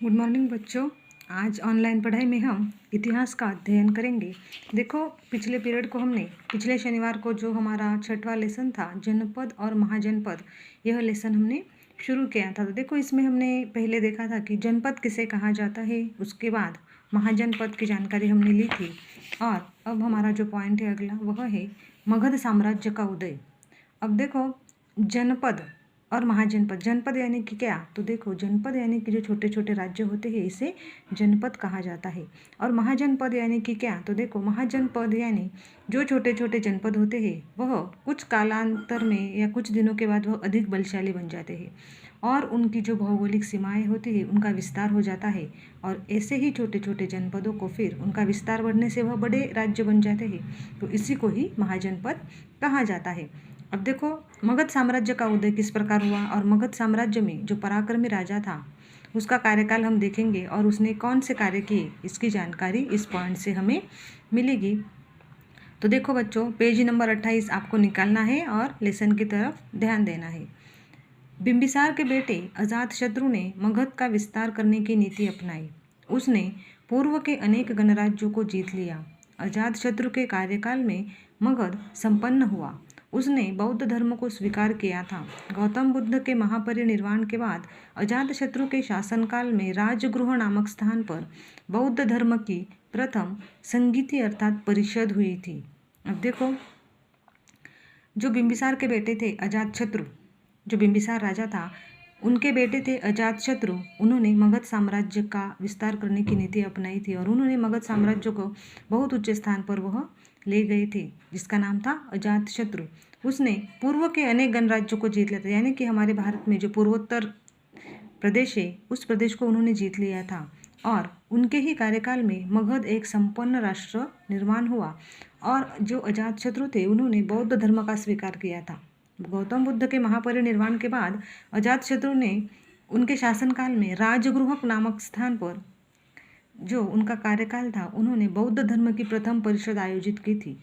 Good morning बच्चों। आज online पढ़ाई में हम इतिहास का अध्ययन करेंगे। देखो, पिछले पीरियड को हमने पिछले शनिवार को जो हमारा छठवां लेसन था जनपद और महाजनपद, यह लेसन हमने शुरू किया था। तो देखो, इसमें हमने पहले देखा था कि जनपद किसे कहा जाता है, उसके बाद महाजनपद की जानकारी हमने ली थी। और अब हमारा जो पॉइंट है अगला, वह है मगध साम्राज्य का उदय। अब देखो, जनपद और महाजनपद, जनपद यानी कि क्या, तो देखो जनपद यानी कि जो छोटे छोटे राज्य होते हैं इसे जनपद कहा जाता है। और महाजनपद यानी कि क्या, तो देखो महाजनपद यानी जो छोटे छोटे जनपद होते हैं वह कुछ कालांतर में या कुछ दिनों के बाद वह अधिक बलशाली बन जाते हैं और उनकी जो भौगोलिक सीमाएं होती है उनका विस्तार हो जाता है। और ऐसे ही छोटे छोटे जनपदों को फिर उनका विस्तार बढ़ने से वह बड़े राज्य बन जाते हैं, तो इसी को ही महाजनपद कहा जाता है। अब देखो, मगध साम्राज्य का उदय किस प्रकार हुआ और मगध साम्राज्य में जो पराक्रमी राजा था उसका कार्यकाल हम देखेंगे और उसने कौन से कार्य किए, इसकी जानकारी इस पॉइंट से हमें मिलेगी। तो देखो बच्चों, पेज नंबर 28 आपको निकालना है और लेसन की तरफ ध्यान देना है। बिंबिसार के बेटे अजातशत्रु ने मगध का विस्तार करने की नीति अपनाई। उसने पूर्व के अनेक गणराज्यों को जीत लिया। अजातशत्रु के कार्यकाल में मगध संपन्न हुआ। उसने बौद्ध धर्म को स्वीकार किया था। गौतम बुद्ध के महापरिनिर्वाण के बाद अजातशत्रु के शासनकाल में राजगृह नामक स्थान पर बौद्ध धर्म की प्रथम संगीति अर्थात परिषद हुई थी। अब देखो, जो बिंबिसार के बेटे थे अजातशत्रु, जो बिंबिसार राजा था, उनके बेटे थे अजातशत्रु। उन्होंने मगध साम्राज्य का विस्तार करने की नीति अपनाई थी और उन्होंने मगध साम्राज्य को बहुत ऊंचे स्थान पर वह ले गए थे, जिसका नाम था अजातशत्रु। उसने पूर्व के अनेक गणराज्यों को जीत लिया था, यानी कि हमारे भारत में जो पूर्वोत्तर प्रदेश है उस प्रदेश को उन्होंने जीत लिया था। और उनके ही कार्यकाल में मगध एक संपन्न राष्ट्र निर्माण हुआ। और जो अजातशत्रु थे उन्होंने बौद्ध धर्म का स्वीकार किया था। गौतम बुद्ध के महापरिनिर्वाण के बाद अजातशत्रु ने उनके शासनकाल में राजगृह नामक स्थान पर जो उनका कार्यकाल था उन्होंने बौद्ध धर्म की प्रथम परिषद आयोजित की थी।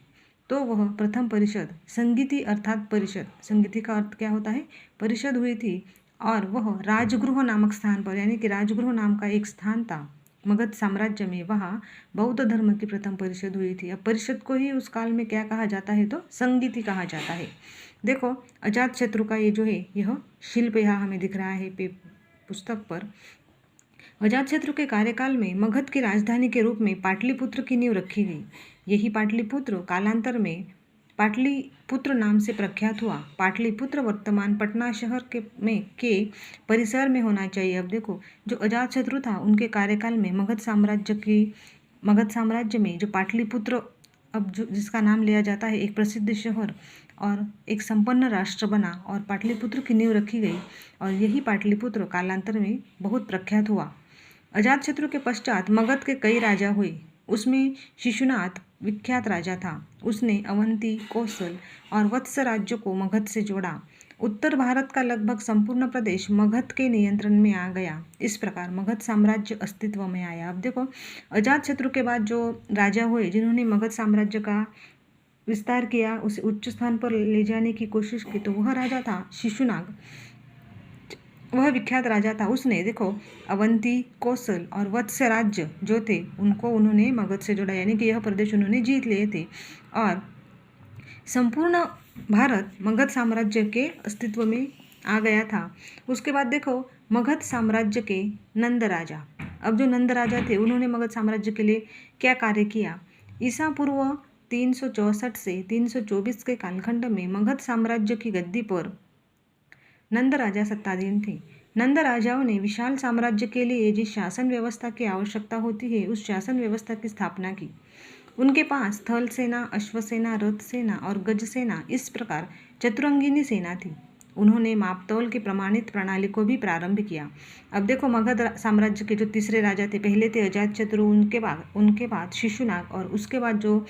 तो वह प्रथम परिषद संगीति अर्थात परिषद, संगीति का अर्थ क्या होता है, परिषद हुई थी। और वह राजगृह नामक स्थान पर, यानी कि राजगृह नाम का एक स्थान था मगध साम्राज्य में, वहाँ बौद्ध धर्म की प्रथम परिषद हुई थी। अब परिषद को ही उस काल में क्या कहा जाता है, तो संगीति कहा जाता है। देखो, अजातशत्रु का ये जो है यह शिल्प यहाँ हमें दिख रहा है पुस्तक पर। अजातशत्रु के कार्यकाल में मगध की राजधानी के रूप में पाटलिपुत्र की नींव रखी गई। यही पाटलिपुत्र कालांतर में पाटलिपुत्र नाम से प्रख्यात हुआ। पाटलिपुत्र वर्तमान पटना शहर के परिसर में होना चाहिए। अब देखो, जो अजातशत्रु था उनके कार्यकाल में मगध साम्राज्य में जो पाटलिपुत्र, अब जो जिसका नाम लिया जाता है, एक प्रसिद्ध शहर और एक संपन्न राष्ट्र बना और पाटलिपुत्र की नींव रखी गई। और यही पाटलिपुत्र कालांतर में बहुत प्रख्यात हुआ। अजातशत्रु के पश्चात मगध के कई राजा हुए। उसमें शिशुनाथ विख्यात राजा था। उसने अवंती, कौशल और वत्स राज्यों को मगध से जोड़ा। उत्तर भारत का लगभग संपूर्ण प्रदेश मगध के नियंत्रण में आ गया। इस प्रकार मगध साम्राज्य अस्तित्व में आया। अब देखो, अजातशत्रु के बाद जो राजा हुए जिन्होंने मगध साम्राज्य का विस्तार किया, उसे उच्च स्थान पर ले जाने की कोशिश की, तो वह राजा था शिशुनाग। वह विख्यात राजा था। उसने देखो अवंती, कौशल और वत्स राज्य जो थे उनको उन्होंने मगध से जोड़ा, यानी कि यह प्रदेश उन्होंने जीत लिए थे और संपूर्ण भारत मगध साम्राज्य के अस्तित्व में आ गया था। उसके बाद देखो, मगध साम्राज्य के नंद राजा, अब जो नंद राजा थे उन्होंने मगध साम्राज्य के लिए क्या कार्य किया। ईसा पूर्व 364 से 324 के कालखंड में मगध साम्राज्य की गद्दी पर नंद राजा सत्ताधीन थे। नंद राजाओं ने विशाल साम्राज्य के लिए जिस शासन व्यवस्था की आवश्यकता होती है उस शासन व्यवस्था की स्थापना की। उनके पास थल सेना, अश्वसेना, रथ सेना और गज सेना, इस प्रकार चतुरंगिनी सेना थी। उन्होंने मापतौल की प्रमाणित प्रणाली को भी प्रारंभ किया। अब देखो, मगध साम्राज्य के जो तीसरे राजा थे, पहले थे अजातशत्रु, उनके बाद शिशुनाग और उसके बाद जो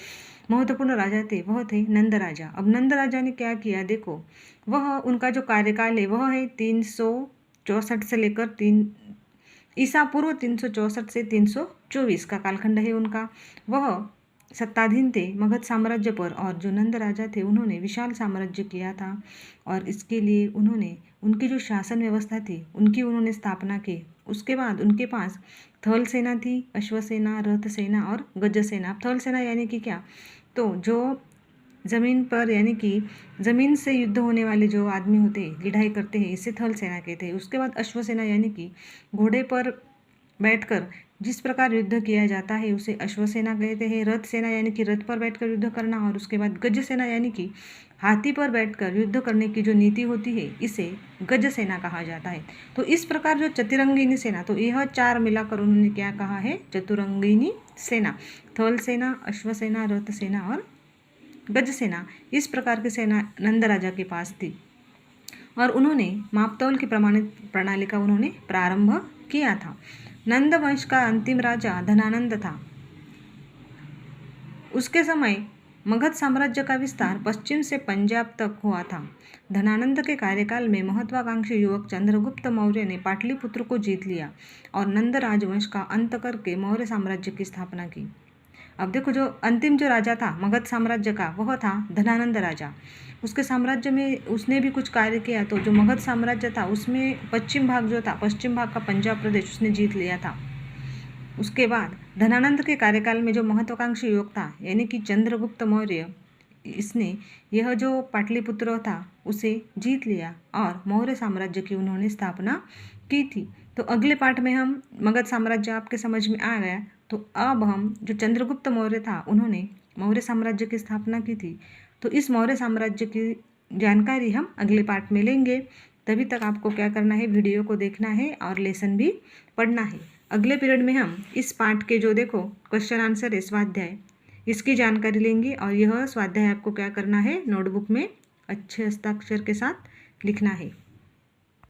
महत्वपूर्ण राजा थे वह थे नंद राजा। अब नंद राजा ने क्या किया, देखो वह उनका जो कार्यकाल है वह है 364 से लेकर ईसा पूर्व 364 से 324 का कालखंड है उनका। वह सत्ताधीन थे मगध साम्राज्य पर और जो नंद राजा थे उन्होंने विशाल साम्राज्य किया था और इसके लिए उन्होंने उनकी जो शासन व्यवस्था थी उनकी उन्होंने स्थापना की। उसके बाद उनके पास थल सेना थी, अश्वसेना, रथ सेना और गज सेना। अब थल सेना यानी कि क्या, तो जो ज़मीन पर यानी कि ज़मीन से युद्ध होने वाले जो आदमी होते हैं, लड़ाई करते हैं, इसे थल सेना कहते हैं। उसके बाद अश्वसेना यानी कि घोड़े पर बैठकर जिस प्रकार युद्ध किया जाता है उसे अश्वसेना कहते हैं। रथ सेना यानी कि रथ पर बैठकर युद्ध करना, और उसके बाद गज सेना यानी कि हाथी पर बैठकर युद्ध करने की जो नीति होती है इसे गज सेना कहा जाता है। तो इस प्रकार जो चतुरंगिनी सेना, तो यह चार मिलाकर उन्होंने क्या कहा है, चतुरंगिनी सेना। थल सेना, अश्वसेना, रथ सेना और गज सेना, इस प्रकार की सेना नंद राजा के पास थी। और उन्होंने मापतौल की प्रमाणित प्रणाली का उन्होंने प्रारंभ किया था। नंद वंश का अंतिम राजा धनानंद था। उसके समय मगध साम्राज्य का विस्तार पश्चिम से पंजाब तक हुआ था। धनानंद के कार्यकाल में महत्वाकांक्षी युवक चंद्रगुप्त मौर्य ने पाटलिपुत्र को जीत लिया और नंद राजवंश का अंत करके मौर्य साम्राज्य की स्थापना की। अब देखो, जो अंतिम जो राजा था मगध साम्राज्य का वह था धनानंद राजा। उसके साम्राज्य में उसने भी कुछ कार्य किया, तो जो मगध साम्राज्य था उसमें पश्चिम भाग जो था, पश्चिम भाग का पंजाब प्रदेश उसने जीत लिया था। उसके बाद धनानंद के कार्यकाल में जो महत्वाकांक्षी युवक था यानी कि चंद्रगुप्त मौर्य, इसने यह जो पाटलिपुत्र था उसे जीत लिया और मौर्य साम्राज्य की उन्होंने स्थापना की थी। तो अगले पार्ट में हम मगध साम्राज्य आपके समझ में आ गया। तो अब हम जो चंद्रगुप्त मौर्य था उन्होंने मौर्य साम्राज्य की स्थापना की थी, तो इस मौर्य साम्राज्य की जानकारी हम अगले पार्ट में लेंगे। तभी तक आपको क्या करना है, वीडियो को देखना है और लेसन भी पढ़ना है। अगले पीरियड में हम इस पार्ट के जो देखो क्वेश्चन आंसर है स्वाध्याय, इसकी जानकारी लेंगे। और यह स्वाध्याय आपको क्या करना है, नोटबुक में अच्छे हस्ताक्षर के साथ लिखना है।